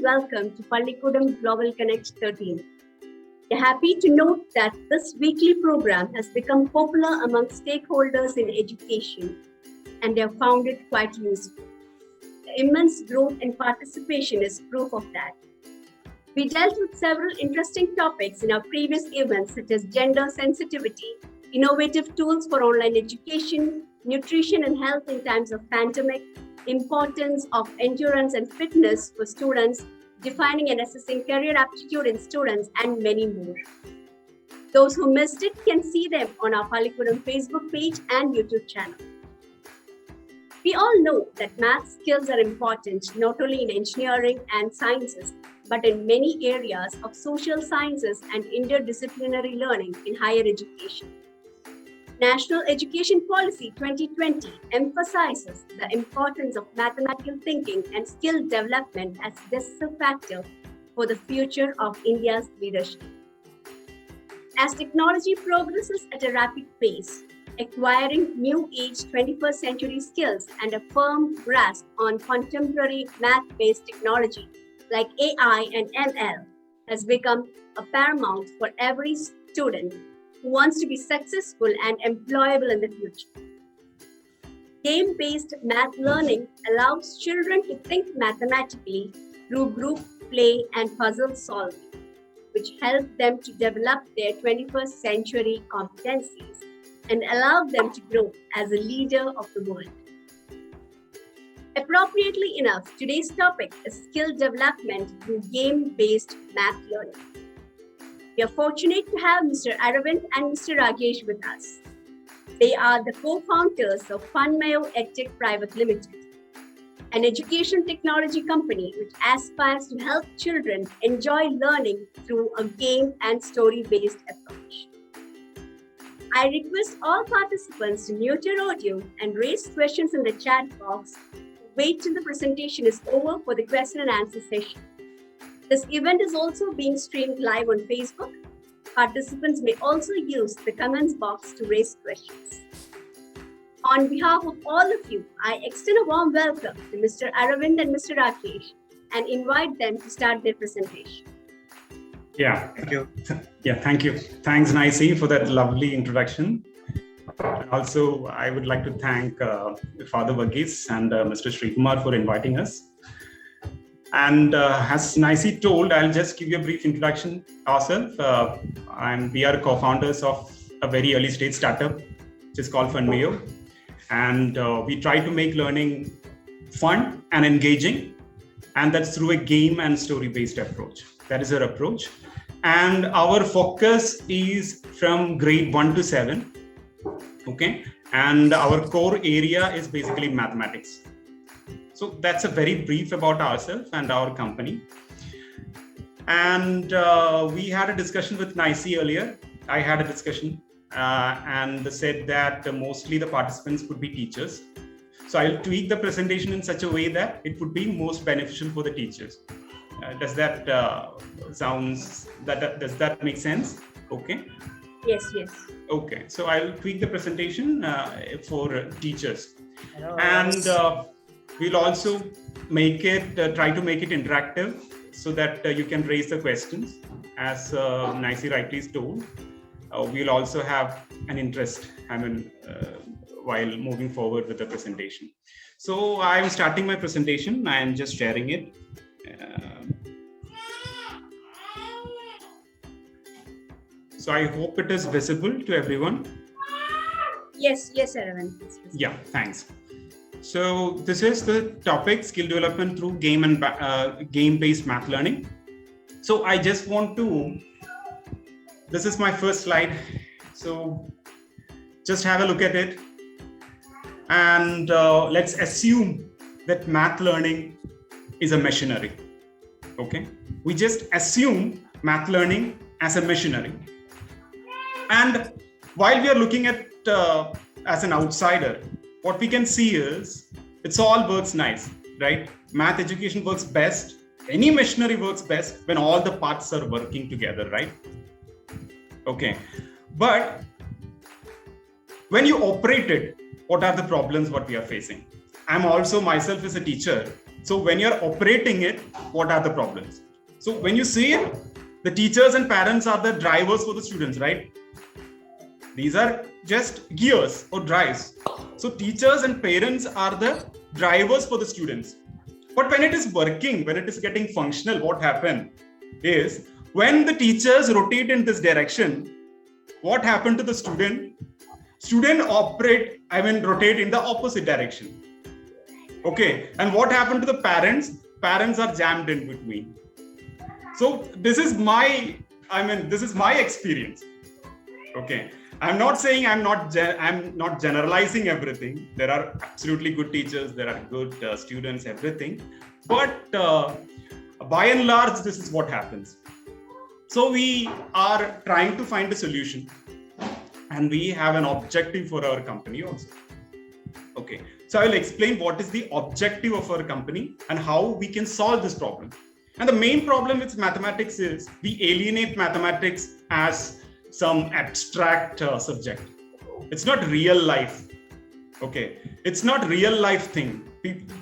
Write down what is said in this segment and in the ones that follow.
welcome to Pallikudam Global Connect 13. We're happy to note that this weekly program has become popular among stakeholders in education, and they have found it quite useful. The immense growth in participation is proof of that. We dealt with several interesting topics in our previous events, such as gender sensitivity, innovative tools for online education, nutrition and health in times of pandemic, importance of endurance and fitness for students, defining and assessing career aptitude in students, and many more. Those who missed it can see them on our Pallikudam Facebook page and YouTube channel. We all know that math skills are important not only in engineering and sciences, but in many areas of social sciences and interdisciplinary learning in higher education. National Education Policy 2020 emphasizes the importance of mathematical thinking and skill development as a decisive factor for the future of India's leadership. As technology progresses at a rapid pace, acquiring new age 21st century skills and a firm grasp on contemporary math-based technology like AI and ML has become a paramount for every student who wants to be successful and employable in the future. Game-based math learning allows children to think mathematically through group play and puzzle solving, which help them to develop their 21st century competencies and allow them to grow as a leader of the world. Appropriately enough, today's topic is skill development through game-based math learning. We are fortunate to have Mr. Aravind and Mr. Rakesh with us. They are the co-founders of Funmayo EdTech Private Limited, an education technology company which aspires to help children enjoy learning through a game and story-based approach. I request all participants to mute your audio and raise questions in the chat box. Wait till the presentation is over for the question and answer session. This event is also being streamed live on Facebook. Participants may also use the comments box to raise questions. On behalf of all of you, I extend a warm welcome to Mr. Aravind and Mr. Rakesh and invite them to start their presentation. Yeah. Thank you. Yeah, thank you. Thanks, Naisi, for that lovely introduction. And also, I would like to thank Father Varghese and Mr. Srikumar for inviting us. And as Naisi told, I'll just give you a brief introduction ourselves. We are co-founders of a very early stage startup, which is called Funmayo. And we try to make learning fun and engaging. And that's through a game and story-based approach. That is our approach. And our focus is from grade 1 to 7. Okay. And our core area is basically mathematics. So that's a very brief about ourselves and our company. And we had a discussion with Naisi earlier. I had a discussion and said that mostly the participants could be teachers. So I'll tweak the presentation in such a way that it would be most beneficial for the teachers. Does that does that make sense? Okay. Yes. Okay. So I'll tweak the presentation for teachers. And we'll also make it, try to make it interactive so that you can raise the questions. As Naisi rightly told, we'll also have an interest, while moving forward with the presentation. So I'm starting my presentation. I'm just sharing it. So I hope it is visible to everyone. Yes, Aravind. Yeah, thanks. So this is the topic, skill development through game and game-based math learning. So I just want to, this is my first slide. So just have a look at it. And let's assume that math learning is a machinery. Okay. We just assume math learning as a machinery. And while we are looking at as an outsider, what we can see is it's all works nice, right? Math education works best. Any machinery works best when all the parts are working together, right? Okay. But when you operate it, what are the problems what we are facing? I'm also myself as a teacher. So when you're operating it, what are the problems? So when you see it, the teachers and parents are the drivers for the students, right? These are just gears or drives. So teachers and parents are the drivers for the students. But when it is working, when it is getting functional, what happens is when the teachers rotate in this direction, what happened to the student? Student rotate in the opposite direction. Okay. And what happened to the parents? Parents are jammed in between. So this is my experience. Okay. I'm not saying I'm not generalizing everything. There are absolutely good teachers, there are good students, everything. But by and large, this is what happens. So we are trying to find a solution, and we have an objective for our company also. Okay, so I will explain what is the objective of our company and how we can solve this problem. And the main problem with mathematics is we alienate mathematics as some abstract subject. It's not real life. Okay, it's not real life thing.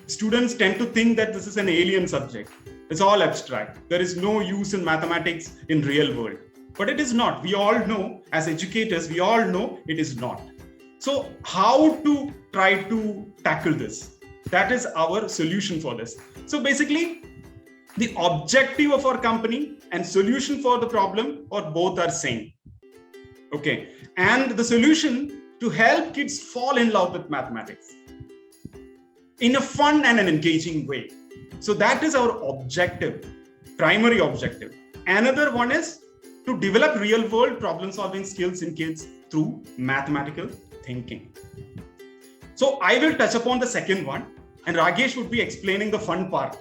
Students tend to think that this is an alien subject. It's all abstract. There is no use in mathematics in real world. But it is not. We all know, as educators, we all know it is not. So how to try to tackle this? That is our solution for this. So basically, the objective of our company and solution for the problem or both are same. Okay, and the solution to help kids fall in love with mathematics in a fun and an engaging way. So that is our objective, primary objective. Another one is to develop real world problem solving skills in kids through mathematical thinking. So I will touch upon the second one, and Ragesh would be explaining the fun part.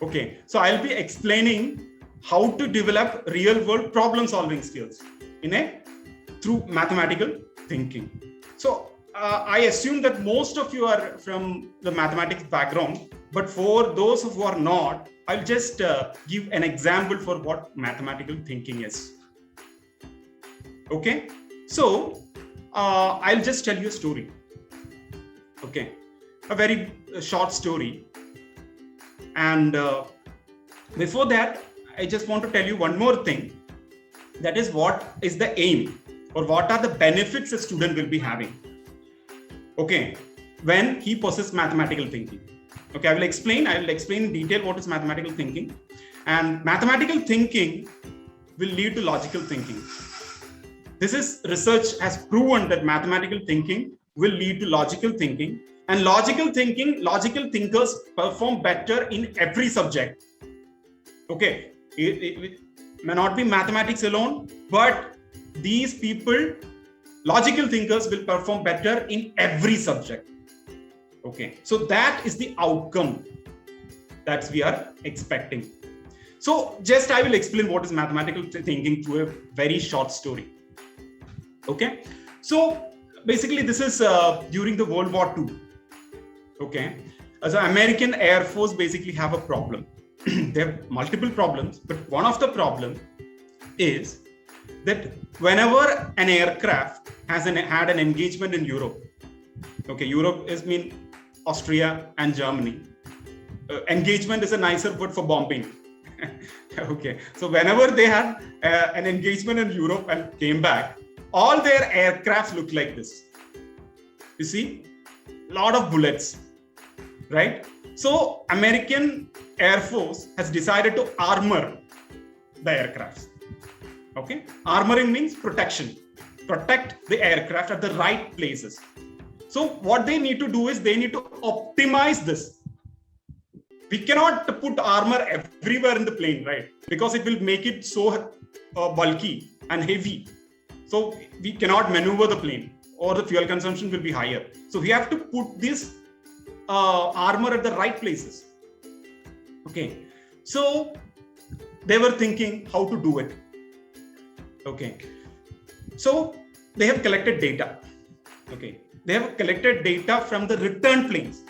Okay, so I'll be explaining how to develop real world problem solving skills through mathematical thinking. So I assume that most of you are from the mathematics background, but for those who are not, I'll just give an example for what mathematical thinking is. Okay, so I'll just tell you a story. Okay, a very short story. And before that, I just want to tell you one more thing. That is, what is the aim or what are the benefits a student will be having? Okay, when he possesses mathematical thinking. Okay, I will explain in detail what is mathematical thinking. And mathematical thinking will lead to logical thinking. This is research has proven that mathematical thinking will lead to logical thinking. And logical thinkers perform better in every subject. Okay, it may not be mathematics alone, but these people, logical thinkers, will perform better in every subject. Okay, so that is the outcome that we are expecting. So just I will explain what is mathematical thinking through a very short story. Okay, so basically this is during the World War II. Okay, as the American Air Force basically have a problem. They have multiple problems, but one of the problems is that whenever an aircraft had an engagement in Europe, okay, Europe is Austria and Germany. Engagement is a nicer word for bombing. Okay, so whenever they had an engagement in Europe and came back, all their aircrafts look like this. You see, a lot of bullets, right? So American Air Force has decided to armor the aircrafts. Okay, armoring means protection. Protect the aircraft at the right places. So what they need to do is they need to optimize this. We cannot put armor everywhere in the plane, right? Because it will make it so bulky and heavy. So we cannot maneuver the plane, or the fuel consumption will be higher. So we have to put this armor at the right places. Okay, so they were thinking how to do it. Okay, so they have collected data. Okay, they have collected data from the return planes.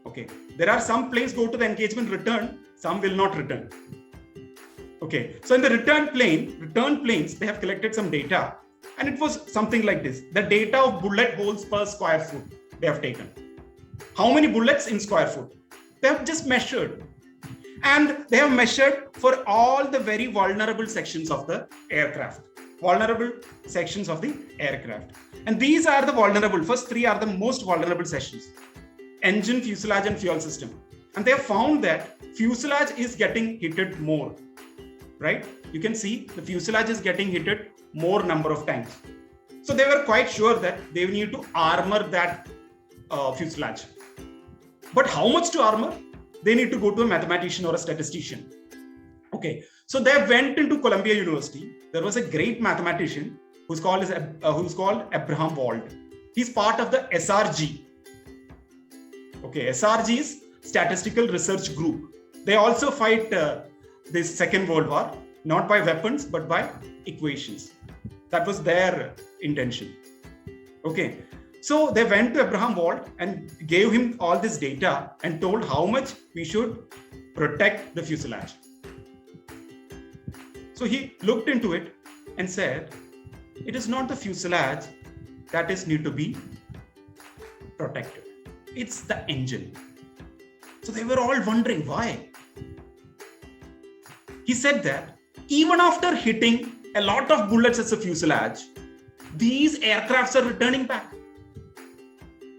Okay, there are some planes go to the engagement, return, some will not return. Okay, so in the return planes, they have collected some data, and it was something like this. The data of bullet holes per square foot they have taken. How many bullets in square foot? They have just measured. And they have measured for all the very vulnerable sections of the aircraft. Vulnerable sections of the aircraft. And these are the vulnerable. First three are the most vulnerable sections. Engine, fuselage, and fuel system. And they have found that fuselage is getting hit more. Right? You can see the fuselage is getting hit more number of times. So they were quite sure that they need to armor that fuselage. But how much to armor? They need to go to a mathematician or a statistician. Okay, so they went into Columbia University. There was a great mathematician who's called Abraham Wald. He's part of the SRG. Okay, SRG is Statistical Research Group. They also fight this Second World War, not by weapons, but by equations. That was their intention. Okay, so they went to Abraham Wald and gave him all this data and told how much we should protect the fuselage. So he looked into it and said, it is not the fuselage that is need to be protected. It's the engine. So they were all wondering why. He said that even after hitting a lot of bullets as a fuselage, these aircrafts are returning back.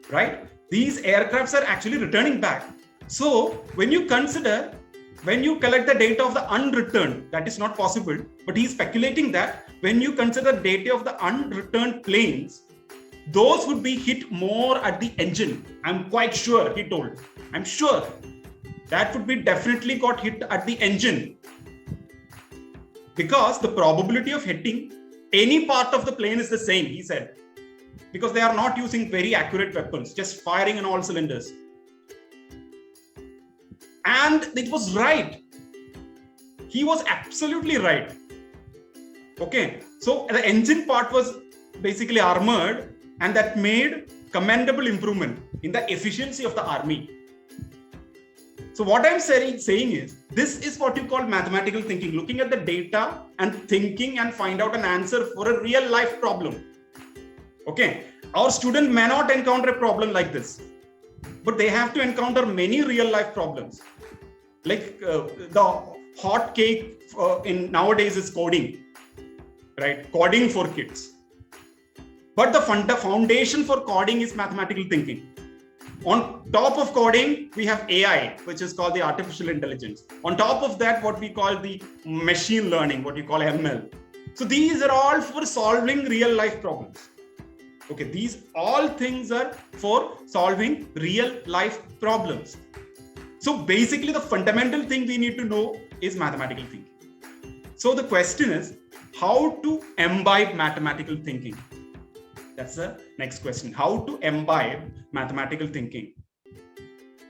Right? These aircrafts are actually returning back. So when you collect the data of the unreturned, that is not possible, but he's speculating that when you consider data of the unreturned planes, those would be hit more at the engine. I'm quite sure, he told. I'm sure that would be definitely got hit at the engine. Because the probability of hitting any part of the plane is the same, he said. Because they are not using very accurate weapons, just firing on all cylinders. And it was right. He was absolutely right. Okay, so the engine part was basically armored, and that made commendable improvement in the efficiency of the army. So what I'm saying is, this is what you call mathematical thinking, looking at the data and thinking and find out an answer for a real life problem. Okay, our student may not encounter a problem like this, but they have to encounter many real life problems. Like the hot cake in nowadays is coding, right? Coding for kids. But the foundation for coding is mathematical thinking. On top of coding, we have AI, which is called the artificial intelligence. On top of that, what we call the machine learning, what you call ML. So these are all for solving real life problems. Okay, these all things are for solving real life problems. So basically the fundamental thing we need to know is mathematical thinking. So the question is how to imbibe mathematical thinking. That's the next question. How to imbibe mathematical thinking.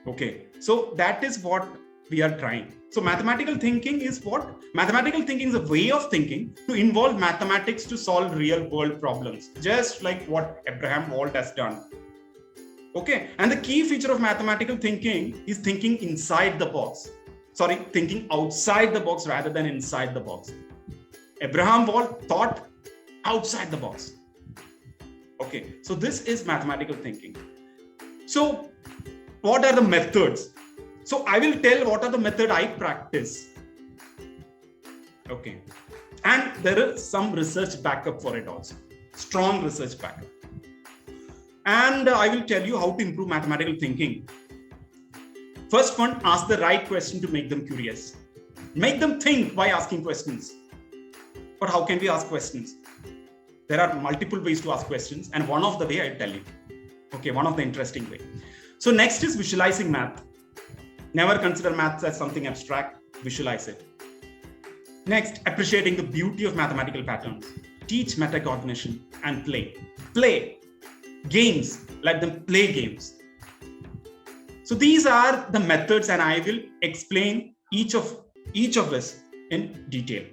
Okay, so that is what we are trying. So mathematical thinking is what? Mathematical thinking is a way of thinking to involve mathematics to solve real world problems, just like what Abraham Wald has done. Okay, and the key feature of mathematical thinking is thinking inside the box. Sorry, thinking outside the box rather than inside the box. Abraham Wald thought outside the box. Okay, so this is mathematical thinking. So what are the methods? So I will tell what are the method I practice. Okay, and there is some research backup for it also. Strong research backup. And I will tell you how to improve mathematical thinking. First one, ask the right question to make them curious. Make them think by asking questions. But how can we ask questions? There are multiple ways to ask questions, and one of the way I'll tell you. Okay, one of the interesting way. So next is visualizing math. Never consider math as something abstract, visualize it. Next, appreciating the beauty of mathematical patterns. Teach metacognition and play. Play. Games, let them play games. So these are the methods, and I will explain each of this in detail.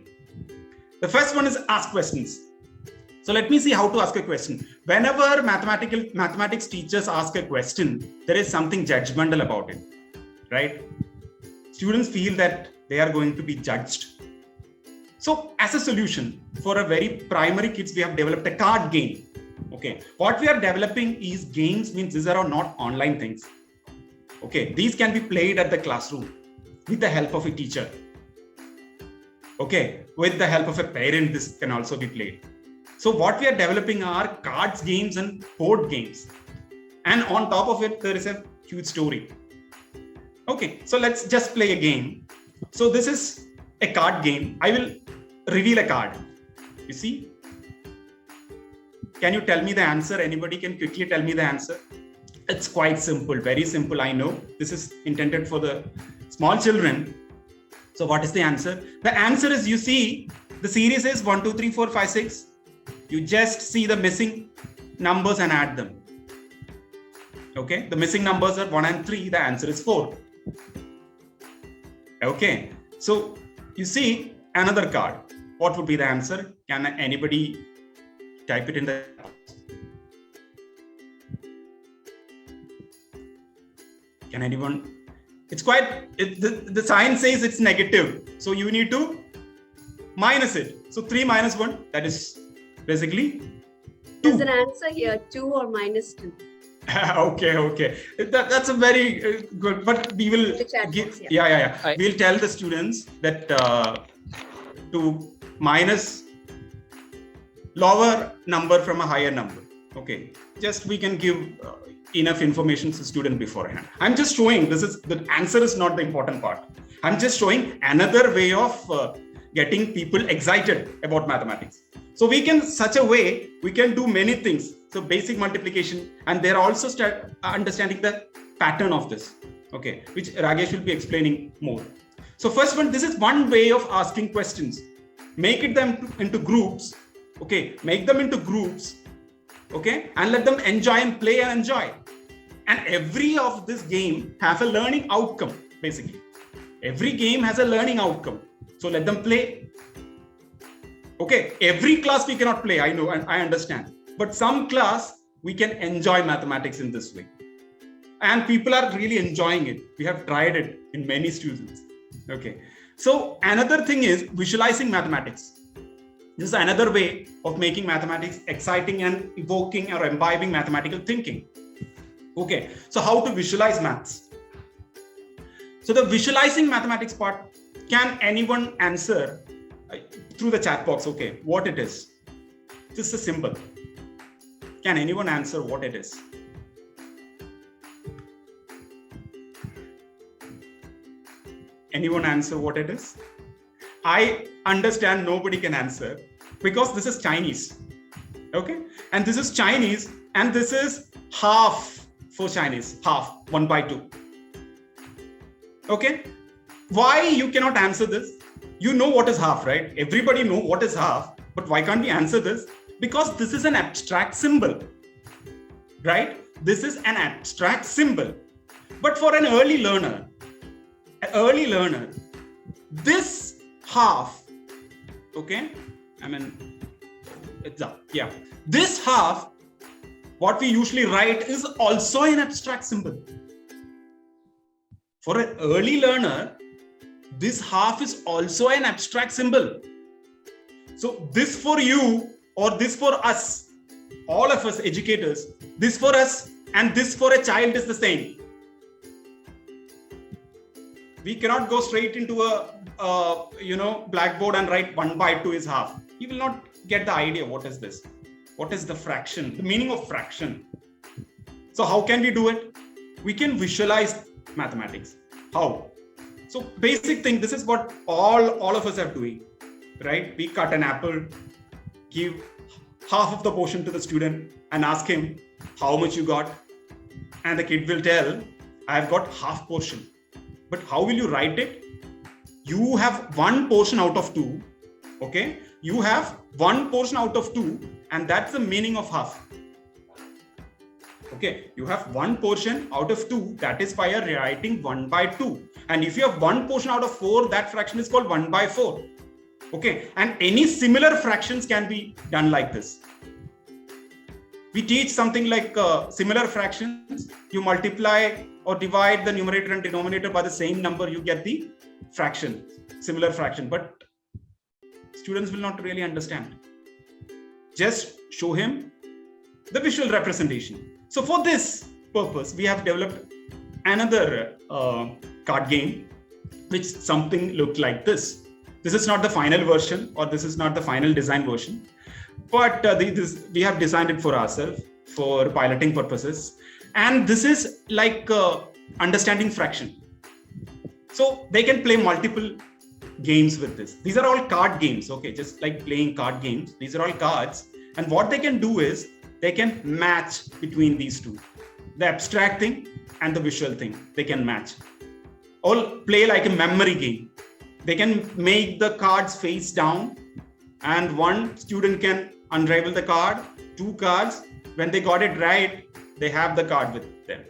The first one is ask questions. So let me see how to ask a question. Whenever mathematics teachers ask a question, there is something judgmental about it, right? Students feel that they are going to be judged. So as a solution for a very primary kids, we have developed a card game. Okay, what we are developing is games, means these are not online things. Okay, these can be played at the classroom with the help of a teacher. Okay, with the help of a parent, this can also be played. So what we are developing are cards games and board games. And on top of it, there is a huge story. Okay, so let's just play a game. So this is a card game. I will reveal a card. You see? Can you tell me the answer? Anybody can quickly tell me the answer? It's quite simple, very simple. I know this is intended for the small children. So what is the answer? The answer is, you see, the series is 1, 2, 3, 4, 5, 6. You just see the missing numbers and add them. Okay, the missing numbers are 1 and 3. The answer is 4. Okay, so you see another card. What would be the answer? Can anybody type it in the... Can anyone? It's quite, the sign says it's negative. So you need to minus it. So 3 minus 1, that is basically 2. There's an answer here, 2 or minus 2. Okay. That's a very good, but we will give, we'll tell the students that to minus lower number from a higher number. Okay, just we can give enough information to the student beforehand. I'm just showing, the answer is not the important part. I'm just showing another way of getting people excited about mathematics. So we can, such a way, we can do many things. So basic multiplication, and they're also start understanding the pattern of this, okay, which Ragesh will be explaining more. So first one, this is one way of asking questions. Make it them into groups, okay, make them into groups, okay, and let them enjoy and play and enjoy. And every of this game has a learning outcome, basically. Every game has a learning outcome. So let them play. Okay, every class we cannot play, I know, and I understand. But some class, we can enjoy mathematics in this way. And people are really enjoying it. We have tried it in many students. Okay. So another thing is visualizing mathematics. This is another way of making mathematics exciting and evoking or imbibing mathematical thinking. Okay. So how to visualize maths? So the visualizing mathematics part, can anyone answer through the chat box? Okay. What it is? This is a symbol. Can anyone answer what it is? Anyone answer what it is? I understand nobody can answer because this is Chinese. Okay. And this is Chinese and this is half for Chinese. Half, 1/2. Okay. Why you cannot answer this? You know what is half, right? Everybody know what is half, but why can't we answer this? Because this is an abstract symbol, right? This is an abstract symbol. But for an early learner, this half, okay? I mean, it's up, yeah. This half, what we usually write is also an abstract symbol. For an early learner, this half is also an abstract symbol. So this for you, or this for us, all of us educators, this for us and this for a child is the same. We cannot go straight into a blackboard and write 1/2 is half. You will not get the idea. What is this? What is the fraction? The meaning of fraction. So how can we do it? We can visualize mathematics. How? So basic thing, this is what all of us are doing, right? We cut an apple, give half of the portion to the student and ask him how much you got. And the kid will tell, I've got half portion. But how will you write it? You have one portion out of 2. Okay. You have one portion out of 2 and that's the meaning of half. Okay. You have one portion out of 2. That is why you're writing 1/2. And if you have one portion out of 4, that fraction is called 1/4. Okay, and any similar fractions can be done like this. We teach something like similar fractions. You multiply or divide the numerator and denominator by the same number, you get the fraction, similar fraction. But students will not really understand. Just show him the visual representation. So for this purpose, we have developed another card game, which something looked like this. This is not the final version, or this is not the final design version, but we have designed it for ourselves for piloting purposes. And this is like understanding fraction. So they can play multiple games with this. These are all card games, okay? Just like playing card games. These are all cards. And what they can do is they can match between these two. The abstract thing and the visual thing, they can match. All play like a memory game. They can make the cards face down, and one student can unravel the card, 2 cards. When they got it right, they have the card with them.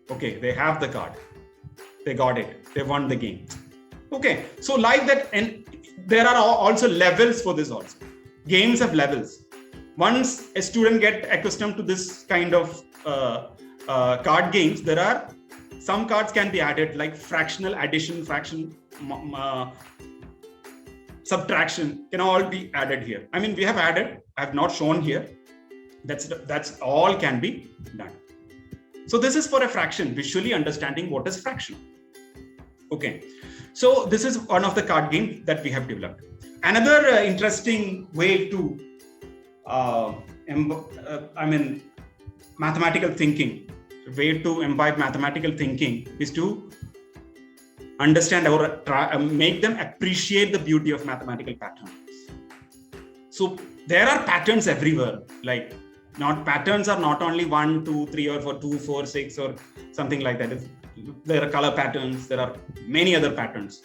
Okay, they have the card. They got it. They won the game. Okay, so like that, and there are also levels for this also. Games have levels. Once a student get accustomed to this kind of card games, there are some cards can be added, like fractional addition, fraction, subtraction can all be added here. I mean, we have added, I have not shown here. That's all can be done. So this is for a fraction, visually understanding what is fraction. Okay, so this is one of the card games that we have developed. Another interesting way to, mathematical thinking, way to imbibe mathematical thinking is to understand or make them appreciate the beauty of mathematical patterns. So there are patterns everywhere, like patterns are not only 1, 2, 3, or 4, 2, 4, 6, or something like that. There are color patterns. There are many other patterns.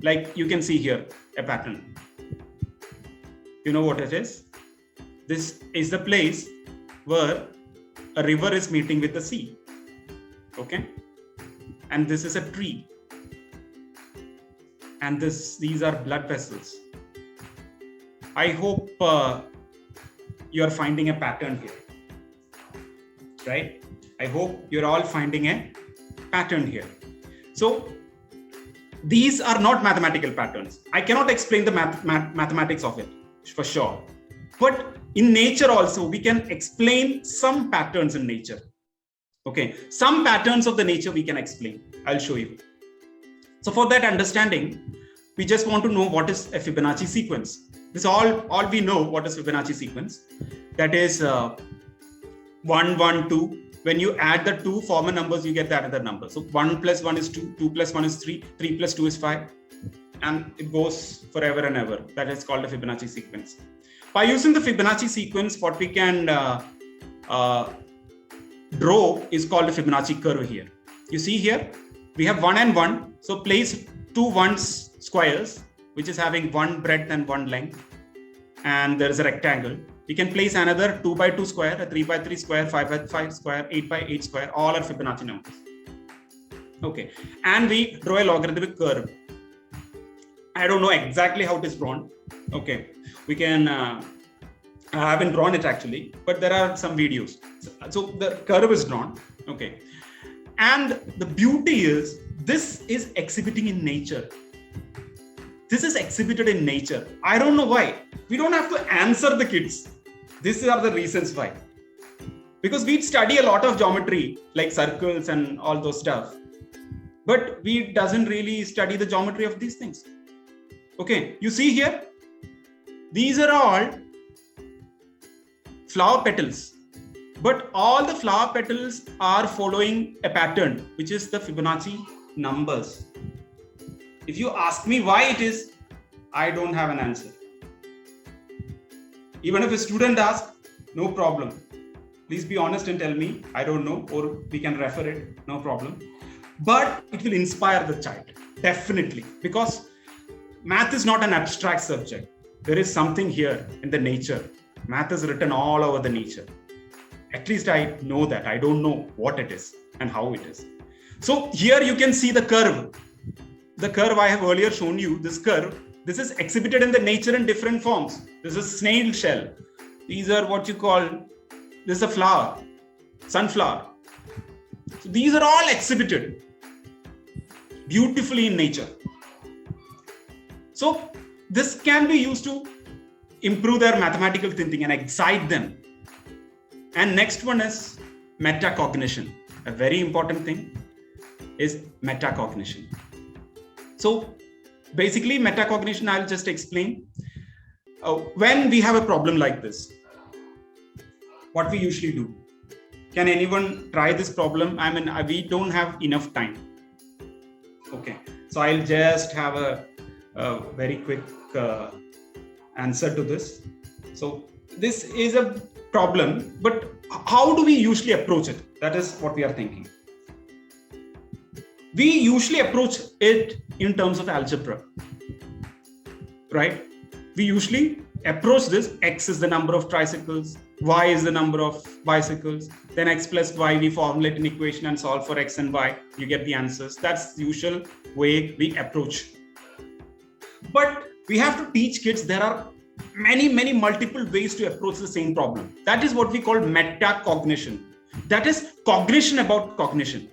Like you can see here a pattern. You know what it is? This is the place where a river is meeting with the sea. Okay? And this is a tree. And these are blood vessels. I hope you are finding a pattern here. Right? I hope you're all finding a pattern here. So these are not mathematical patterns. I cannot explain the mathematics of it for sure. But in nature also, we can explain some patterns in nature. Okay, some patterns of the nature we can explain. I'll show you. So for that understanding, we just want to know what is a Fibonacci sequence. This all we know what is Fibonacci sequence. That is 1, 1, 2. When you add the 2 former numbers, you get the another number. So 1 plus 1 is 2, 2 plus 1 is 3, 3 plus 2 is 5. And it goes forever and ever. That is called a Fibonacci sequence. By using the Fibonacci sequence, what we can draw is called a Fibonacci curve here. You see here, we have 1 and 1. So place 2 1s squares, which is having 1 breadth and 1 length. And there is a rectangle. We can place another 2 by 2 square, a 3 by 3 square, 5 by 5 square, 8 by 8 square. All are Fibonacci numbers. Okay. And we draw a logarithmic curve. I don't know exactly how it is drawn. Okay. We can, I haven't drawn it actually, but there are some videos. So the curve is drawn. Okay. And the beauty is, this is exhibiting in nature. This is exhibited in nature. I don't know why. We don't have to answer the kids. These are the reasons why. Because we study a lot of geometry, like circles and all those stuff. But we doesn't really study the geometry of these things. Okay, you see here, these are all flower petals. But all the flower petals are following a pattern, which is the Fibonacci numbers. If you ask me why it is, I don't have an answer. Even if a student asks, no problem. Please be honest and tell me, I don't know, or we can refer it, no problem. But it will inspire the child, definitely. Because math is not an abstract subject. There is something here in the nature. Math is written all over the nature. At least I know that. I don't know what it is and how it is. So here you can see the curve. The curve I have earlier shown you, this curve, this is exhibited in the nature in different forms. This is snail shell. These are what you call, this is a flower, sunflower. So these are all exhibited beautifully in nature. So this can be used to improve their mathematical thinking and excite them. And next one is metacognition. a very important thing is metacognition. So basically metacognition, I'll just explain. When we have a problem like this, what we usually do. Can anyone try this problem? I mean, we don't have enough time. Okay, so I'll just have a very quick answer to this. So this is a problem, but how do we usually approach it? That is what we are thinking. We usually approach it in terms of algebra, right? We usually approach this: X is the number of tricycles, Y is the number of bicycles, then X plus Y, we formulate an equation and solve for X and Y, you get the answers. That's the usual way we approach. But we have to teach kids there are many multiple ways to approach the same problem. That is what we call metacognition. That is cognition about cognition,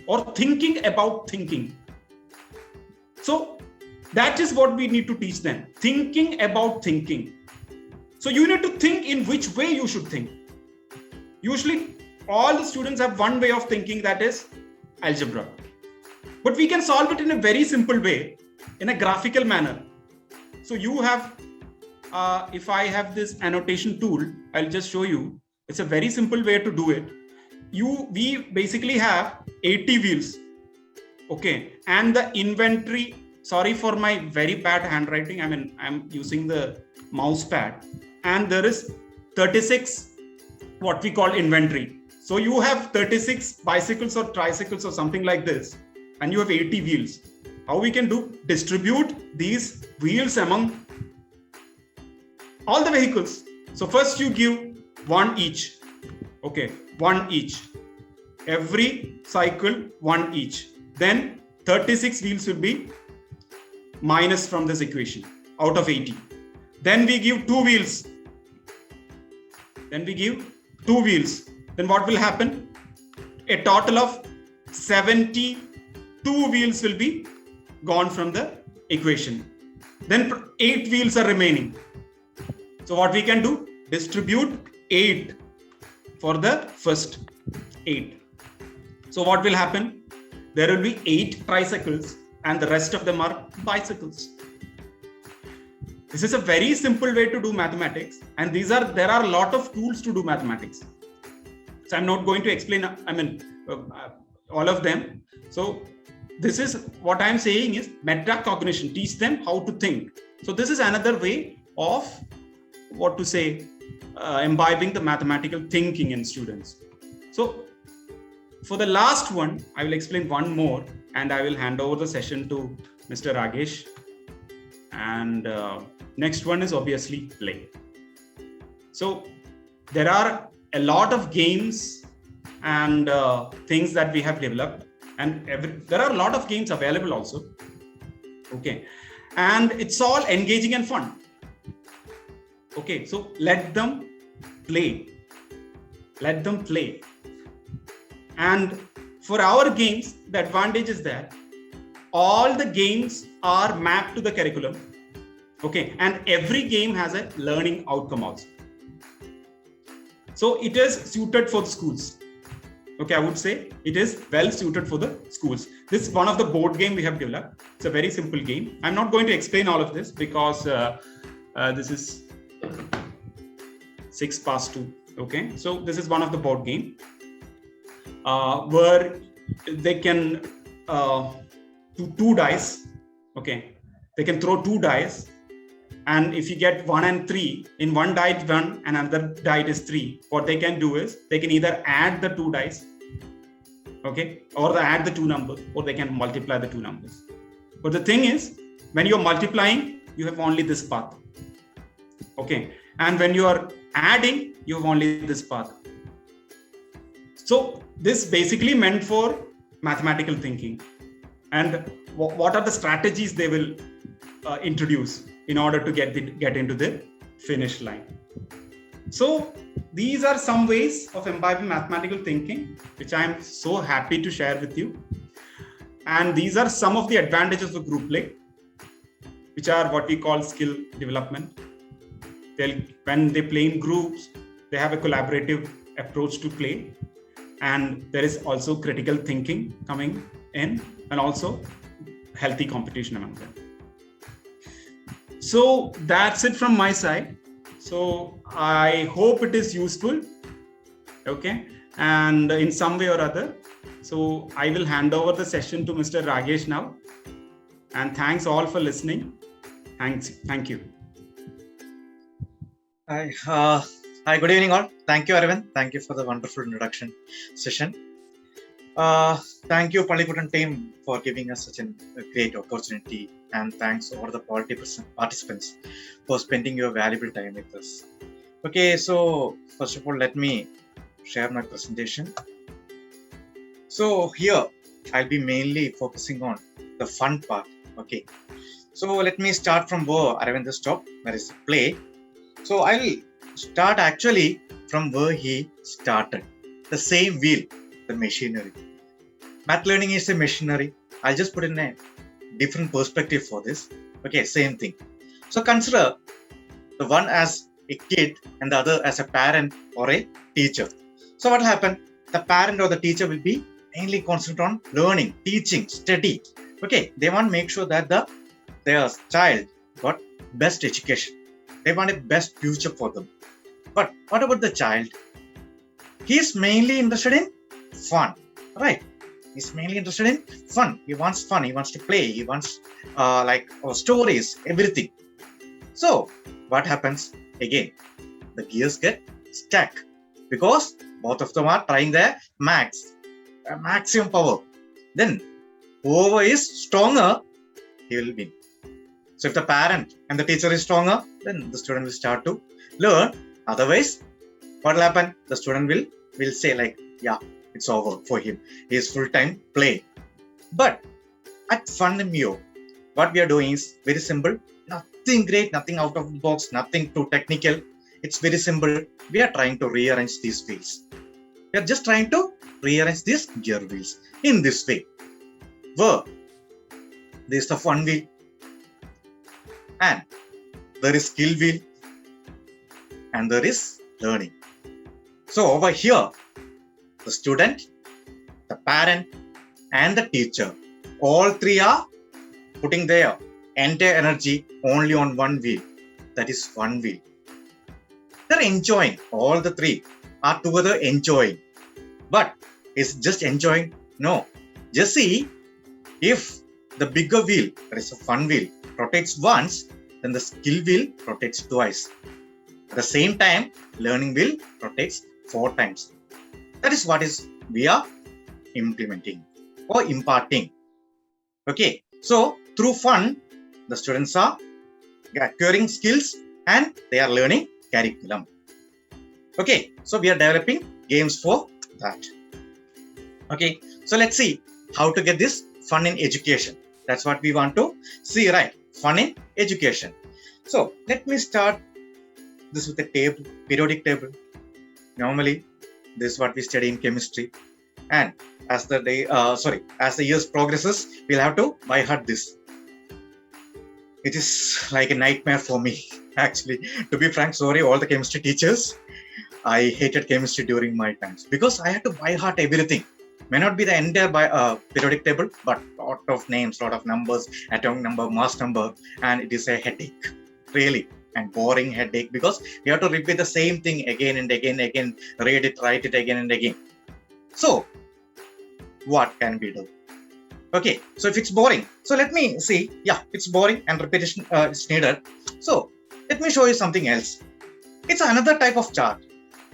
or thinking about thinking. So that is what we need to teach them, thinking about thinking. So you need to think in which way you should think. Usually all the students have one way of thinking, that is algebra. But we can solve it in a very simple way, in a graphical manner. So you have, if I have this annotation tool, I'll just show you. It's a very simple way to do it. We basically have 80 wheels. Okay. And the inventory, sorry for my very bad handwriting. I mean, I'm using the mouse pad, and there is 36 what we call inventory. So you have 36 bicycles or tricycles or something like this, and you have 80 wheels. How we can do? Distribute these wheels among all the vehicles. So first you give one each. Okay, one each. Every cycle, one each. Then 36 wheels will be minus from this equation out of 80. Then we give two wheels. Then what will happen? A total of 72 wheels will be gone from the equation. Then 8 wheels are remaining. So what we can do? Distribute 8 for the first 8. So what will happen? There will be 8 tricycles and the rest of them are bicycles. This is a very simple way to do mathematics, and there are a lot of tools to do mathematics. So I'm not going to explain, all of them. So this is what I'm saying is metacognition. Teach them how to think. So this is another way of imbibing the mathematical thinking in students. So for the last one, I will explain one more, and I will hand over the session to Mr. Ragesh. And next one is obviously play. So there are a lot of games and things that we have developed, and there are a lot of games available also. Okay, and it's all engaging and fun. Okay, so let them play. And for our games, the advantage is that all the games are mapped to the curriculum. Okay, and every game has a learning outcome also. So it is suited for the schools. Okay, I would say it is well suited for the schools. This is one of the board game we have developed. It's a very simple game. I'm not going to explain all of this because this is 2:06. Okay, so this is one of the board game where they can do 2 dice. Okay, they can throw 2 dice, and if you get 1 and 3, in one die it's 1 and another die is 3, what they can do is they can either add the 2 dice, okay, or they add the 2 numbers, or they can multiply the 2 numbers. But the thing is, when you're multiplying, you have only this path. Okay, and when you are adding, you have only this path. So this basically meant for mathematical thinking. And what are the strategies they will introduce in order to get into the finish line? So these are some ways of imbibing mathematical thinking, which I am so happy to share with you. And these are some of the advantages of group play, which are what we call skill development. When they play in groups, they have a collaborative approach to play. and there is also critical thinking coming in, and also healthy competition among them. So that's it from my side. So I hope it is useful. Okay, and in some way or other. So I will hand over the session to Mr. Ragesh now. And thanks all for listening. Thank you. Hi, good evening all. Thank you, Aravind. Thank you for the wonderful introduction session. Thank you, Pallikutan team, for giving us such a great opportunity. And thanks all the participants for spending your valuable time with us. Okay, so first of all, let me share my presentation. So here, I'll be mainly focusing on the fun part. Okay, so let me start from where Aravind stopped, that is play. So I'll start actually from where he started. The same wheel, the machinery. Math learning is a machinery. I'll just put in a different perspective for this. Okay, same thing. So consider the one as a kid and the other as a parent or a teacher. So what happened? The parent or the teacher will be mainly concentrate on learning, teaching, study. Okay, they want to make sure that their child got best education. They want a best future for them. But what about the child? He's mainly interested in fun, right? He's mainly interested in fun. He wants fun. He wants to play. He wants stories, everything. So what happens? Again, the gears get stuck because both of them are trying their maximum power. Then whoever is stronger, he will win. So if the parent and the teacher is stronger, then the student will start to learn. Otherwise, what will happen? The student will say like, yeah, it's over for him. He is full-time play. But at FunMio, what we are doing is very simple. Nothing great, nothing out of the box, nothing too technical. It's very simple. We are trying to rearrange these wheels. We are just trying to rearrange these gear wheels in this way. Where there is the fun wheel, and there is skill wheel, and there is learning. So over here, the student, the parent, and the teacher, all three are putting their entire energy only on one wheel. That is one wheel. They're enjoying. All the three are together enjoying. But is just enjoying? No. Just see, if the bigger wheel, that is a fun wheel, rotates once, then the skill wheel rotates twice. At the same time, learning wheel rotates 4 times. That is what we are implementing or imparting. Okay, so through fun, the students are acquiring skills and they are learning curriculum. Okay, so we are developing games for that. Okay, so let's see how to get this fun in education. That's what we want to see, right? Fun in education. So let me start this with a table, periodic table. Normally, this is what we study in chemistry. And as the years progresses, we'll have to by heart this. It is like a nightmare for me, actually. To be frank, sorry, all the chemistry teachers. I hated chemistry during my times because I had to by heart everything. May not be the entire periodic table, but lot of names, lot of numbers, atomic number, mass number, and it is a headache, really, and boring headache because you have to repeat the same thing again and again, read it, write it again and again. So, what can we do? Okay, so if it's boring, so let me see. Yeah, it's boring and repetition is needed. So let me show you something else. It's another type of chart.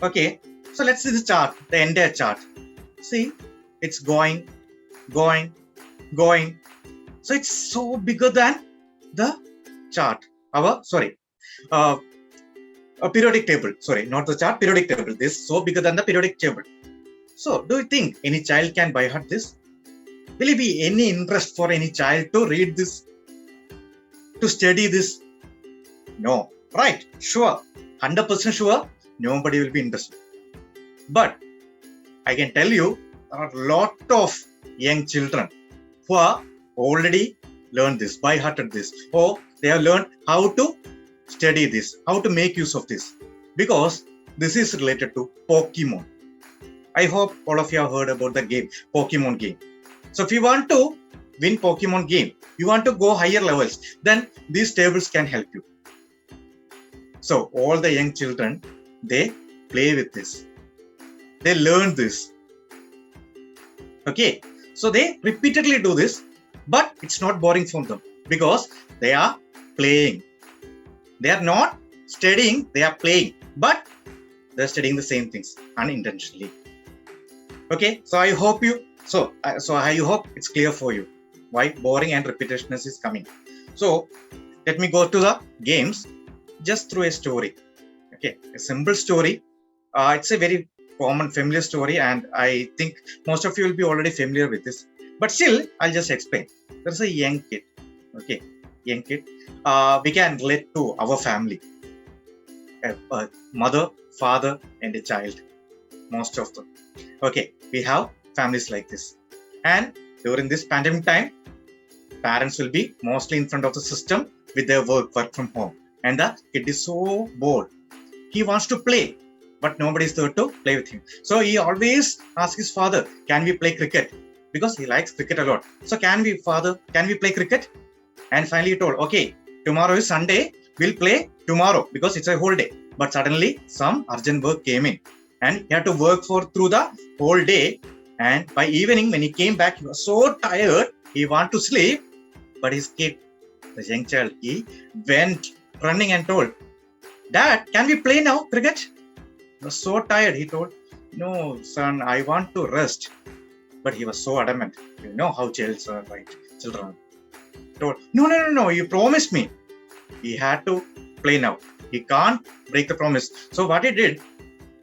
Okay, so let's see the chart, the entire chart. See, it's going. So it's so bigger than the chart. A periodic table. Sorry, not the chart, periodic table. This is so bigger than the periodic table. So do you think any child can by heart this? Will it be any interest for any child to read this, to study this? No, right? Sure, 100% sure, nobody will be interested. But I can tell you, there are a lot of young children who are already learned this, by hearted this, or they have learned how to study this, how to make use of this, because this is related to Pokemon. I hope all of you have heard about the game, Pokemon game. So if you want to win Pokemon game, you want to go higher levels, then these tables can help you. So all the young children, they play with this. They learn this. Okay, so they repeatedly do this, but it's not boring for them because they are playing. They are not studying, they are playing, but they're studying the same things unintentionally. Okay, so I hope I hope it's clear for you why boring and repetitionness is coming. So let me go to the games just through a story. Okay, a simple story. It's a very common, familiar story, and I think most of you will be already familiar with this. But still, I'll just explain. There's a young kid. Okay, young kid. We can relate to our family. A mother, father, and a child. Most of them. Okay, we have families like this. And during this pandemic time, parents will be mostly in front of the system with their work from home. And the kid is so bored. He wants to play, but nobody is there to play with him. So he always asks his father, can we play cricket? Because he likes cricket a lot. So can we play cricket? And finally he told, okay, tomorrow is Sunday, we'll play tomorrow because it's a whole day. But suddenly some urgent work came in and he had to work through the whole day. And by evening, when he came back, he was so tired, he wanted to sleep. But his kid, the young child, he went running and told, Dad, can we play now, cricket? He was so tired. He told, no, son, I want to rest. But he was so adamant. You know how children are, right? Children. He told, no, you promised me. He had to play now. He can't break the promise. So what he did,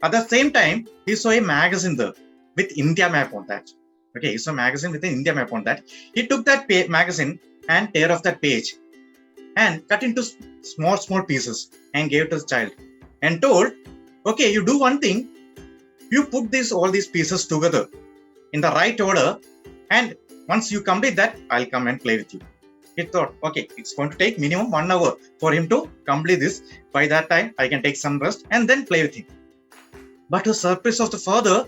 at the same time, he saw a magazine there with India map on that. Okay, he saw a magazine with an India map on that. He took that magazine and tear off that page and cut into small pieces and gave it to the child and told, okay, you do one thing, you put all these pieces together in the right order, and once you complete that, I'll come and play with you. He thought, okay, it's going to take minimum 1 hour for him to complete this. By that time, I can take some rest and then play with him. But to the surprise of the father,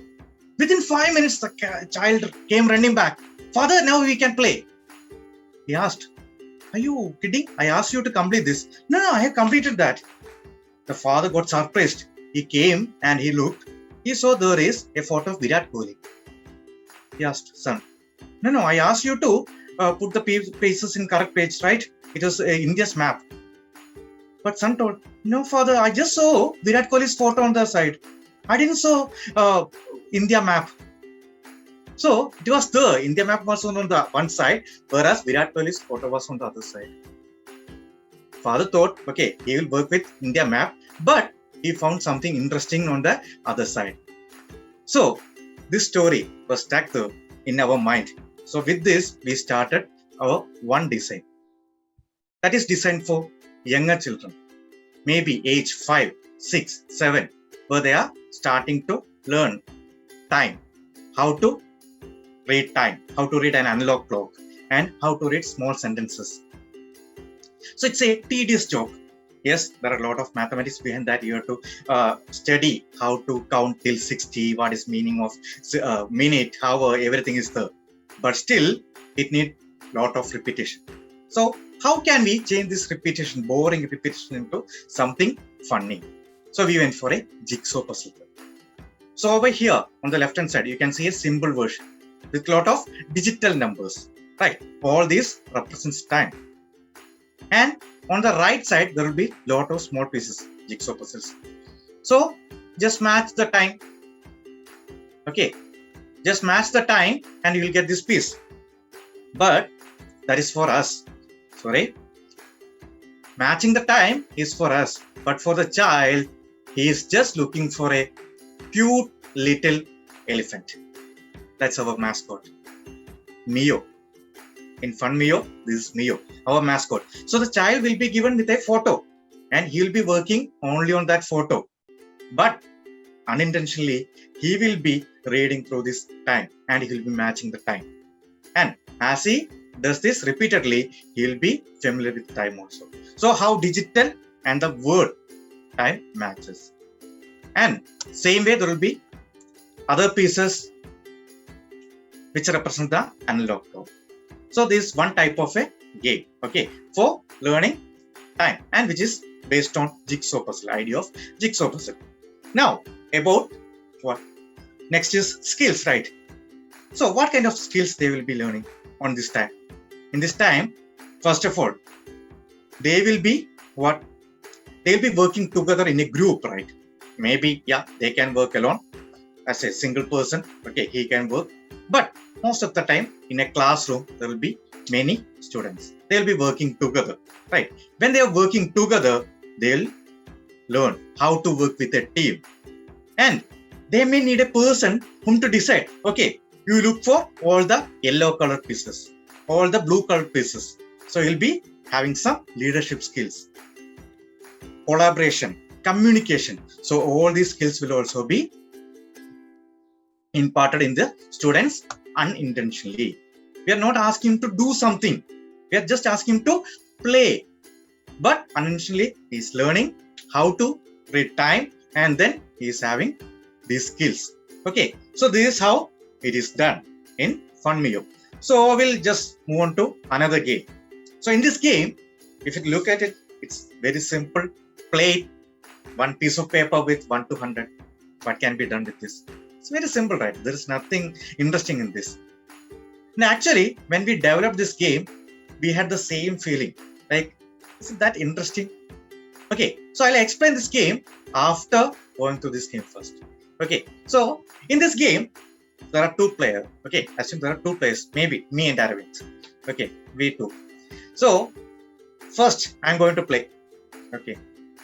within 5 minutes, the child came running back. Father, now we can play. He asked, are you kidding? I asked you to complete this. No, I have completed that. The father got surprised. He came and he looked. He saw there is a photo of Virat Kohli. He asked, son, no, I asked you to put the pieces in correct page, right? It was India's map. But son told, no, father, I just saw Virat Kohli's photo on the side. I didn't saw India map. So it was there. India map was on the one side, whereas Virat Kohli's photo was on the other side. Father thought, okay, he will work with India map, but he found something interesting on the other side. So this story was stuck there in our mind. So with this, we started our one design. That is designed for younger children, maybe age 5, 6, 7, where they are starting to learn time, how to read time, how to read an analog clock, and how to read small sentences. So it's a tedious job. Yes, there are a lot of mathematics behind that. You have to study how to count till 60, what is meaning of minute, hour, everything is there. But still, it needs a lot of repetition. So how can we change this repetition, boring repetition, into something funny? So we went for a jigsaw puzzle. So over here on the left hand side, you can see a simple version with a lot of digital numbers, right? All this represents time. And on the right side, there will be a lot of small pieces, jigsaw puzzles. So just match the time. Okay, just match the time and you will get this piece. But that is for us. Sorry. Matching the time is for us. But for the child, he is just looking for a cute little elephant. That's our mascot, Mio. In Fun Mio, this is Mio, our mascot. So the child will be given with a photo and he will be working only on that photo. But unintentionally, he will be reading through this time and he will be matching the time. And as he does this repeatedly, he will be familiar with time also. So how digital and the word time matches. And same way there will be other pieces which represent the analog code. So this is one type of a game, okay, for learning time, and which is based on jigsaw puzzle, idea of jigsaw puzzle. Now, about what? Next is skills, right? So what kind of skills they will be learning on this time? In this time, first of all, they will be what? They'll be working together in a group, right? Maybe, yeah, they can work alone as a single person. Okay, he can work. But most of the time in a classroom, there will be many students. They'll be working together, right? When they are working together, they'll learn how to work with a team. And they may need a person whom to decide. Okay, you look for all the yellow colored pieces, all the blue colored pieces. So you'll be having some leadership skills, collaboration, communication. So all these skills will also be imparted in the students unintentionally. We are not asking him to do something. We are just asking him to play. But unintentionally, he is learning how to read time, and then he is having these skills. Okay, so this is how it is done in Funmio. So we'll just move on to another game. So in this game, if you look at it, it's very simple. Play one piece of paper with 1 to 100. What can be done with this? It's very simple, right? There is nothing interesting in this. Now, actually, when we developed this game, we had the same feeling. Like, isn't that interesting? Okay, so I'll explain this game after going through this game first. Okay, so in this game, there are 2 players. Okay, assume there are 2 players, maybe me and Aravind. Okay, we 2. So, first, I'm going to play. Okay,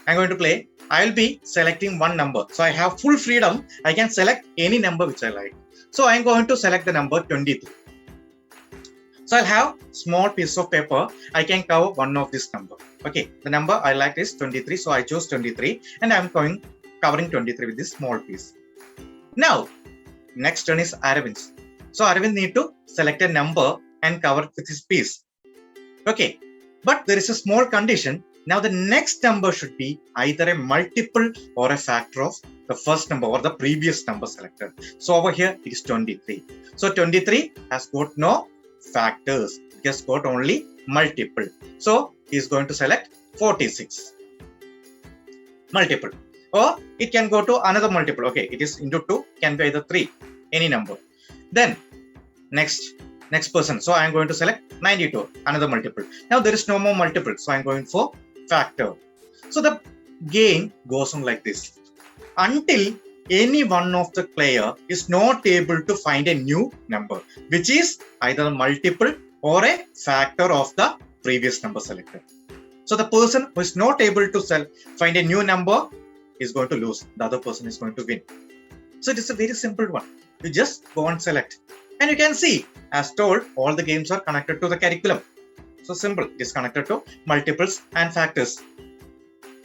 I'm going to play. I'll be selecting one number. So, I have full freedom. I can select any number which I like. So, I'm going to select the number 23. So, I'll have small piece of paper. I can cover one of this number. Okay, the number I like is 23. So, I chose 23 and I'm covering 23 with this small piece. Now, next turn is Arvind's. So, Arvind need to select a number and cover with his piece. Okay, but there is a small condition. Now, the next number should be either a multiple or a factor of the first number or the previous number selected. So, over here, it is 23. So, 23 has got no factors. It has got only multiple. So, he is going to select 46. Multiple. Or it can go to another multiple. Okay, it is into 2, can be either 3, any number. Then, next person. So, I am going to select 92, another multiple. Now, there is no more multiple. So, I am going for factor. So, the game goes on like this. Until any one of the player is not able to find a new number, which is either a multiple or a factor of the previous number selected. So, the person who is not able to find a new number is going to lose. The other person is going to win. So, it is a very simple one. You just go and select. And you can see, as told, all the games are connected to the curriculum. So simple, it is connected to multiples and factors.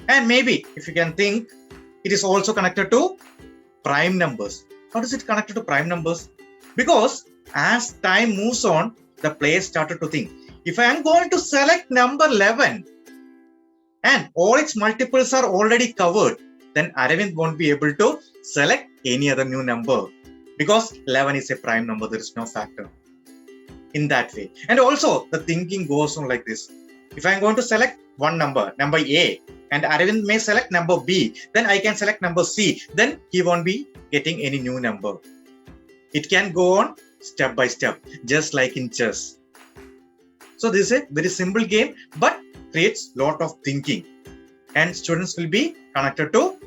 And maybe, if you can think, it is also connected to prime numbers. How is it connected to prime numbers? Because as time moves on, the players started to think, if I am going to select number 11 and all its multiples are already covered, then Aravind won't be able to select any other new number. Because 11 is a prime number, there is no factor. In that way. And also, the thinking goes on like this. If I am going to select one number A, and Aravind may select number B, then I can select number C. Then he won't be getting any new number. It can go on step by step, just like in chess. So this is a very simple game, but creates lot of thinking. And students will be connected to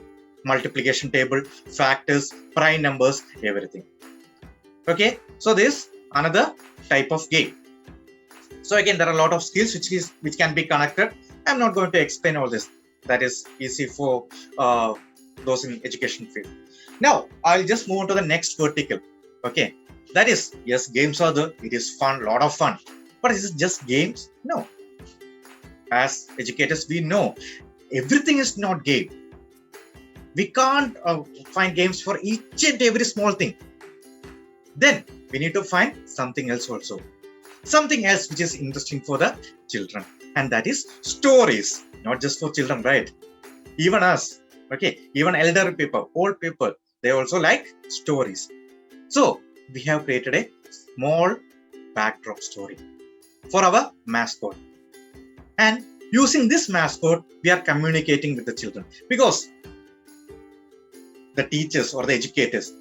multiplication table, factors, prime numbers, everything. Okay, so this another type of game. So again, there are a lot of skills which can be connected. I'm not going to explain all this. That is easy for those in education field. Now, I'll just move on to the next vertical. Okay, that is, yes, games are there. It is fun, lot of fun. But is it just games? No. As educators, we know everything is not game. We can't find games for each and every small thing. Then we need to find something else also. Something else which is interesting for the children. And that is stories. Not just for children, right? Even us. Okay. Even elder people, old people, they also like stories. So we have created a small backdrop story for our mascot. And using this mascot, we are communicating with the children, because the teachers or the educators,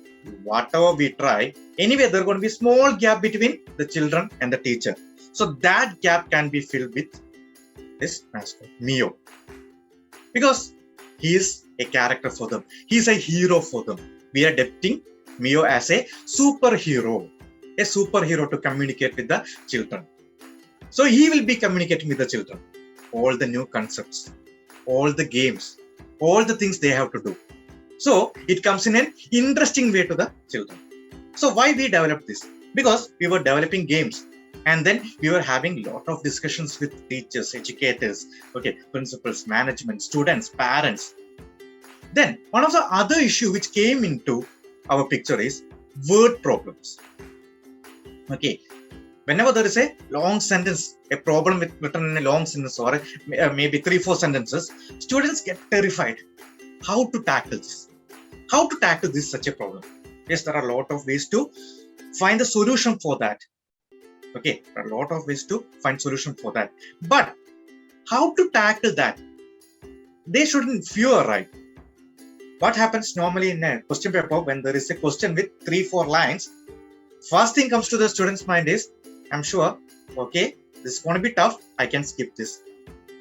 whatever we try, anyway, there's going to be a small gap between the children and the teacher. So that gap can be filled with this mascot, Mio. Because he is a character for them. He is a hero for them. We are depicting Mio as a superhero to communicate with the children. So he will be communicating with the children. All the new concepts, all the games, all the things they have to do. So it comes in an interesting way to the children. So why we developed this? Because we were developing games, and then we were having a lot of discussions with teachers, educators, principals, management, students, parents. Then one of the other issue which came into our picture is word problems. Whenever there is a long sentence, a problem written in a long sentence, or maybe 3-4 sentences, students get terrified. How to tackle this? How to tackle this such a problem? Yes, there are a lot of ways to find the solution for that. There are a lot of ways to find solution for that. But how to tackle that? They shouldn't fear, right? What happens normally in a question paper when there is a question with 3-4 lines? First thing comes to the student's mind is, I'm sure, this is going to be tough, I can skip this.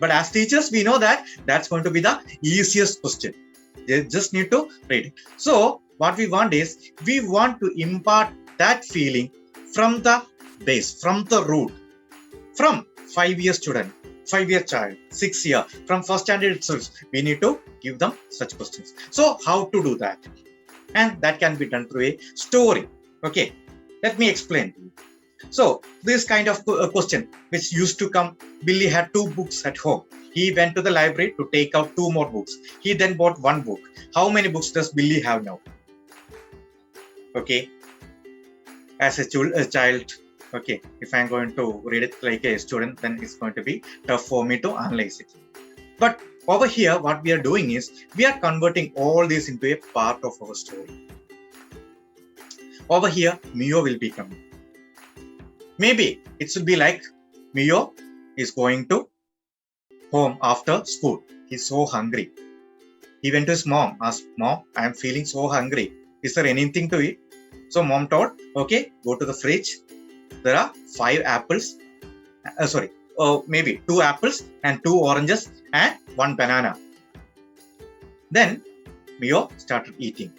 But as teachers, we know that that's going to be the easiest question. They just need to read it. So what we want is, we want to impart that feeling from the base, from the root, from 5-year student, 5-year child, 6-year, from first standard itself, we need to give them such questions. So how to do that? And that can be done through a story. Let me explain to you. So this kind of question which used to come, Billy had 2 books at home. He went to the library to take out 2 more books. He then bought 1 book. How many books does Billy have now? As a child, if I'm going to read it like a student, then it's going to be tough for me to analyze it. But over here, what we are doing is, we are converting all this into a part of our story. Over here, Mio will be coming. Maybe it should be like, Mio is going to home after school. He's so hungry. He went to his mom, asked, Mom, I am feeling so hungry. Is there anything to eat? So mom told, go to the fridge. There are 5 apples. Maybe 2 apples and 2 oranges and 1 banana. Then Mio started eating.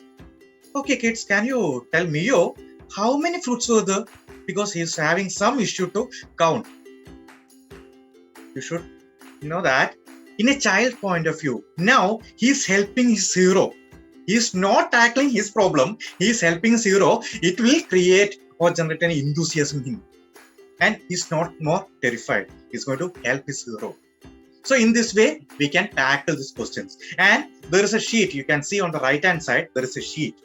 Kids, can you tell Mio how many fruits were there? Because he is having some issue to count. You should know that in a child point of view, now he is helping his hero. He is not tackling his problem. He is helping his hero. It will create or generate an enthusiasm in him. And he's not more terrified. He's going to help his hero. So in this way, we can tackle these questions. And there is a sheet. You can see on the right hand side, there is a sheet.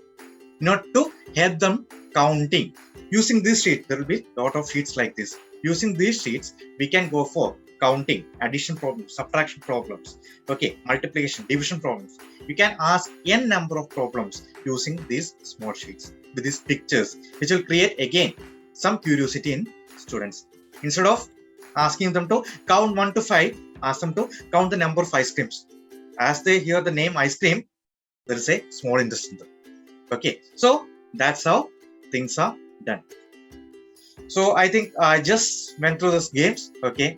Not to help them counting. Using this sheet, there will be a lot of sheets like this. Using these sheets, we can go for counting, addition problems, subtraction problems, multiplication, division problems. You can ask n number of problems using these small sheets with these pictures, which will create again some curiosity in students. Instead of asking them to count 1 to 5, ask them to count the number of ice creams. As they hear the name ice cream, there is a small interest in them. So that's how things are done. So I think I just went through those games,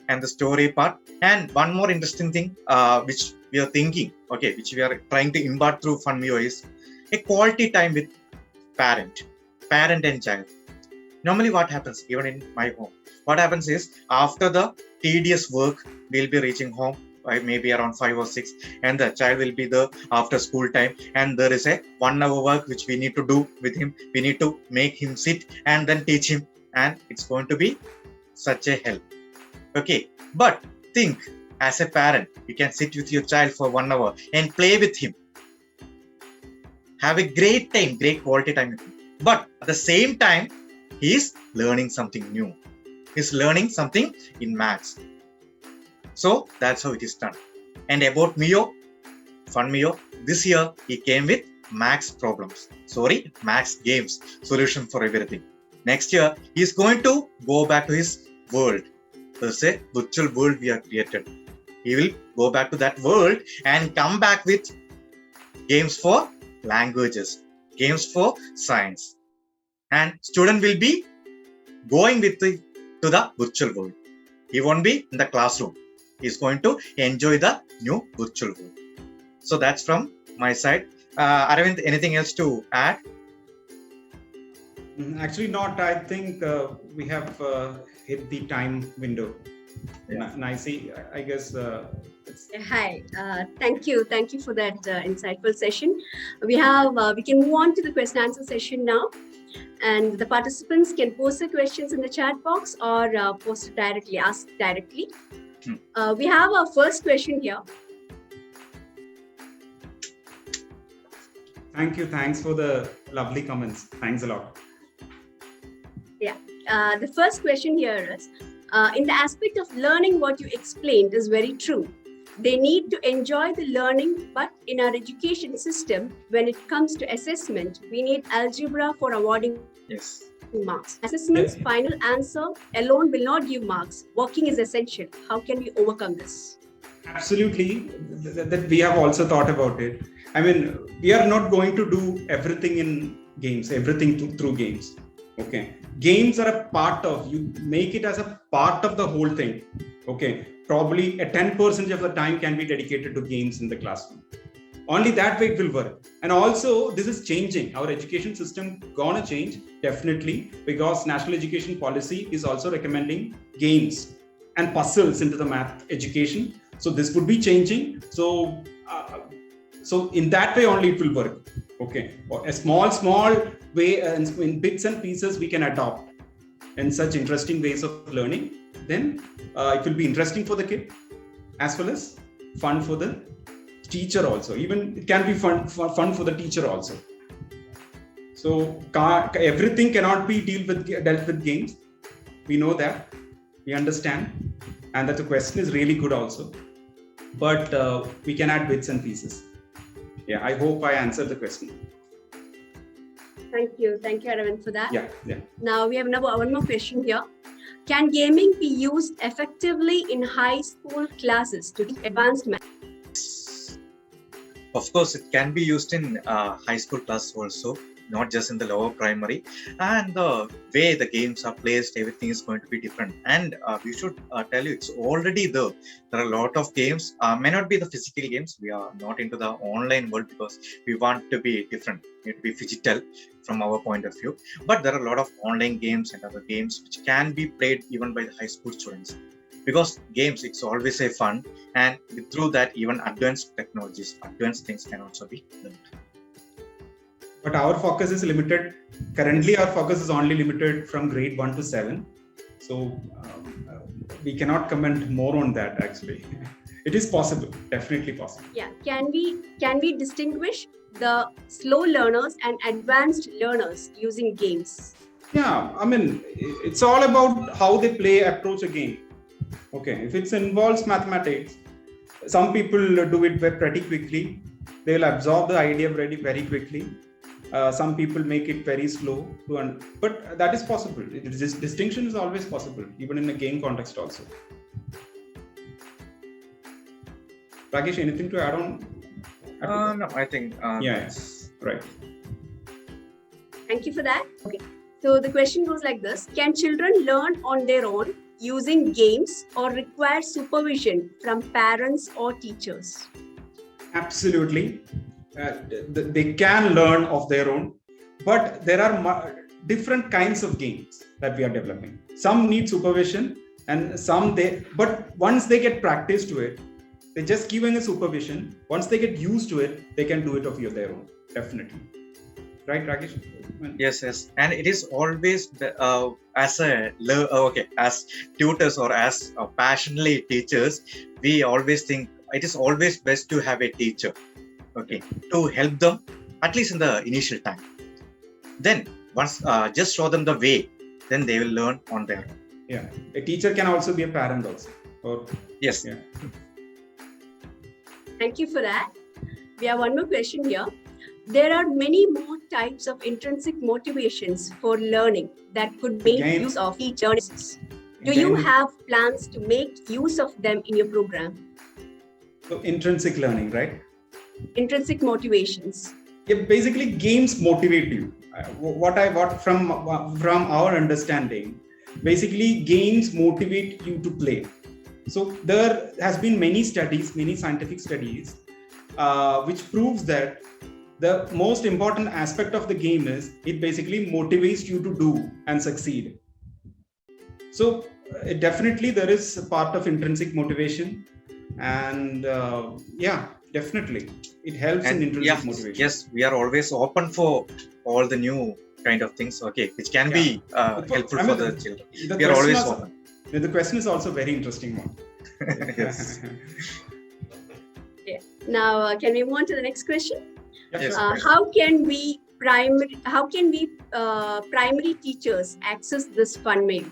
and the story part. And one more interesting thing which we are thinking, which we are trying to impart through FunMio is a quality time with parent and child. Normally what happens, even in my home, what happens is, after the tedious work, we'll be reaching home maybe around 5 or 6, and the child will be there after school time, and there is a 1 hour work which we need to do with him. We need to make him sit and then teach him, and it's going to be such a help. But think, as a parent, you can sit with your child for 1 hour and play with him. Have a great time, great quality time with him. But at the same time, he is learning something new. He's learning something in maths. So that's how it is done. And about Mio, FunMio, this year he came with max problems. Sorry, max games, solution for everything. Next year, he's going to go back to his world. There's a virtual world we have created. He will go back to that world and come back with games for languages, games for science. And student will be going to the virtual world. He won't be in the classroom. He's going to enjoy the new virtual world. So that's from my side. Aravind, anything else to add? Actually, not. I think we have hit the time window. Yeah. Nicely, I guess. Hi, thank you for that insightful session. We can move on to the question answer session now, and the participants can post their questions in the chat box or post it directly, ask directly. We have our first question here. Thank you. Thanks for the lovely comments. Thanks a lot. The first question here is, in the aspect of learning, what you explained is very true. They need to enjoy the learning, but in our education system, when it comes to assessment, we need algebra for awarding Yes. marks. Assessment's final answer alone will not give marks. Working is essential. How can we overcome this? Absolutely, that we have also thought about it. I mean, we are not going to do everything in games, everything through games. Okay, games are a part of, you make it as a part of the whole thing. Okay, probably a 10% of the time can be dedicated to games in the classroom. Only that way it will work. And also, this is changing. Our education system gonna change, definitely, because National Education Policy is also recommending games and puzzles into the math education. So this would be changing. So in that way only it will work. Okay, or a small way, in bits and pieces we can adopt in such interesting ways of learning. Then it will be interesting for the kid as well as fun for the teacher also. Even it can be fun for the teacher also. So everything cannot be dealt with games. We know that, we understand, and that the question is really good also. But we can add bits and pieces. Yeah, I hope I answered the question. Thank you, Aravind, for that. Yeah. Now we have one more question here. Can gaming be used effectively in high school classes to teach advanced math? Of course, it can be used in high school class also, not just in the lower primary. And the way the games are placed, everything is going to be different. And we should tell you, it's already there. There are a lot of games, may not be the physical games. We are not into the online world because we want to be different. We need to be digital from our point of view. But there are a lot of online games and other games which can be played even by the high school students. Because games, it's always a fun, and through that, even advanced technologies, advanced things can also be learned. But our focus is limited. Currently, our focus is only limited from grade 1 to 7. So we cannot comment more on that actually. It is possible, definitely possible. Yeah, can we distinguish the slow learners and advanced learners using games? Yeah, I mean, it's all about how they approach a game. Okay, if it involves mathematics, some people do it pretty quickly. They will absorb the idea very quickly. Some people make it very slow, but that is possible. This distinction is always possible, even in a game context also. Rakesh, anything to add on? No, I think. Yes, right. Thank you for that. Okay, so the question goes like this: can children learn on their own using games or require supervision from parents or teachers? Absolutely. They can learn of their own, but there are different kinds of games that we are developing. Some need supervision and but once they get practice to it, they just giving a supervision. Once they get used to it, they can do it of their own, definitely. Right, Rakesh? Yes. And it is always as tutors or as passionately teachers, we always think it is always best to have a teacher, okay, to help them at least in the initial time. Then once just show them the way, then they will learn on their own. Yeah, a teacher can also be a parent also. Yes. Yeah. Thank you for that. We have one more question here. there are many more types of intrinsic motivations for learning that could make Again- use of each learners. Do you Again- have plans to make use of them in your program? So intrinsic learning, right? Intrinsic motivations. Yeah, basically games motivate you. What from our understanding, basically games motivate you to play. So there has been many scientific studies, which proves that the most important aspect of the game is it basically motivates you to do and succeed. So definitely there is a part of intrinsic motivation, and yeah, definitely it helps in intrinsic motivation. Yes, we are always open for all the new kind of things, okay, which can be helpful for the children. We are always open. The question is also very interesting one. Yes. Yeah. Now, can we move on to the next question? Yes. How can we primary teachers access this fun mail?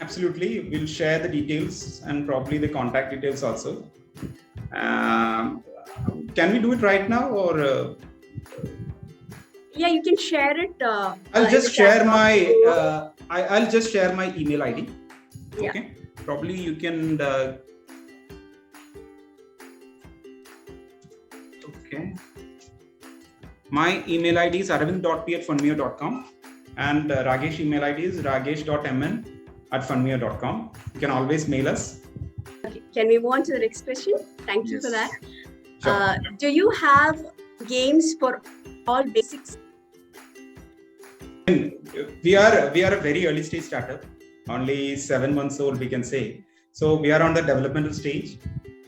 Absolutely, we'll share the details and probably the contact details also. Can we do it right now, or? Yeah, you can share it. I'll just share my. I'll just share my email ID. Yeah. Okay. Probably you can. Okay. My email ID is aravind.p@funmeo.com, and Ragesh email ID is ragesh.mn@funmeo.com. You can always mail us. Okay. Can we move on to the next question? Thank you for that. Sure. Do you have games for all basics? We are a very early stage startup, only 7 months old, we can say. So we are on the developmental stage.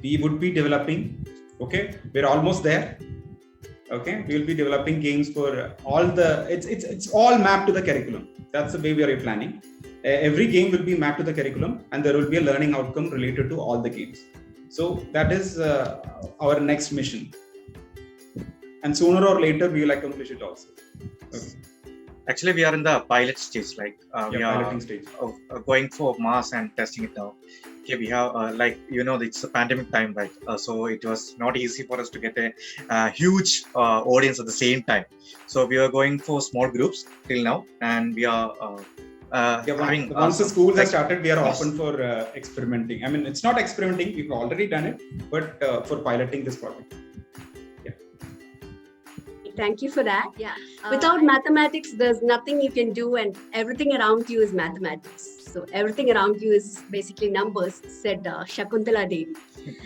We would be developing. Okay, we're almost there. Okay, we will be developing games for all the. It's all mapped to the curriculum. That's the way we are planning. Every game will be mapped to the curriculum, and there will be a learning outcome related to all the games. So that is our next mission. And sooner or later, we will accomplish it also. Okay. Actually, we are in the pilot stage, like we are piloting stage. Going for mass and testing it now. Okay, we have it's a pandemic time, right? So it was not easy for us to get a huge audience at the same time. So we are going for small groups till now, and we are having. Once the schools have started, we are Yes. open for experimenting. I mean, it's not experimenting; we've already done it, but for piloting this project. Thank you for that. Yeah. Without mathematics, there's nothing you can do, and everything around you is mathematics. So everything around you is basically numbers, said Shakuntala Devi.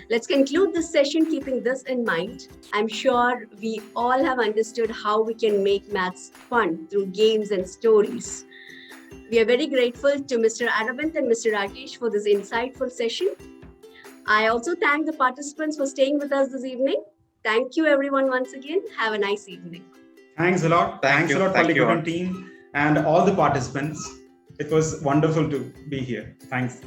Let's conclude this session keeping this in mind. I'm sure we all have understood how we can make maths fun through games and stories. We are very grateful to Mr. Aravind and Mr. Rakesh for this insightful session. I also thank the participants for staying with us this evening. Thank you, everyone, once again. Have a nice evening. Thanks a lot. Thanks a lot, Thank you all. Palikutan team and all the participants. It was wonderful to be here. Thanks.